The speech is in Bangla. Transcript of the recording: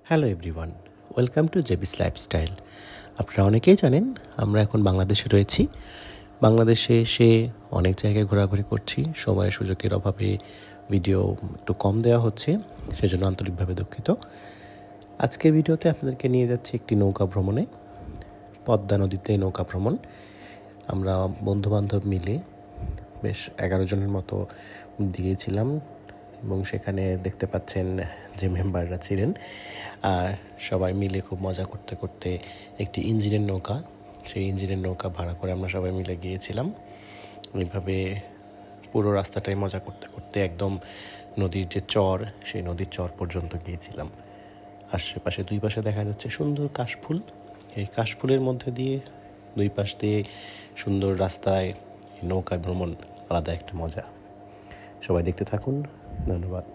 Hello everyone, welcome to জেবিস lifestyle. আপনারা অনেকেই জানেন আমরা এখন বাংলাদেশে রয়েছি। বাংলাদেশে এসে অনেক জায়গায় ঘোরাঘুরি করছি। সময়ের সুযোগের অভাবে ভিডিও একটু কম দেওয়া হচ্ছে, সেজন্য আন্তরিকভাবে দুঃখিত। আজকের ভিডিওতে আপনাদেরকে নিয়ে যাচ্ছি একটি নৌকা ভ্রমণে, পদ্মা নদীতে নৌকা ভ্রমণ। আমরা বন্ধুবান্ধব মিলে বেশ 11 জনের মতো গিয়েছিলাম এবং সেখানে দেখতে পাচ্ছেন যে মেম্বাররা ছিলেন, আর সবাই মিলে খুব মজা করতে করতে একটি ইঞ্জিনের নৌকা, সেই ইঞ্জিনের নৌকা ভাড়া করে আমরা সবাই মিলে গিয়েছিলাম। এইভাবে পুরো রাস্তাটাই মজা করতে করতে একদম নদীর যে চর, সেই নদীর চর পর্যন্ত গিয়েছিলাম। আশেপাশে দুই পাশে দেখা যাচ্ছে সুন্দর কাশফুল। এই কাশফুলের মধ্যে দিয়ে দুই পাশ দিয়ে সুন্দর রাস্তায় নৌকা ভ্রমণ আলাদা একটা মজা। সবাই দেখতে থাকুন। ধন্যবাদ।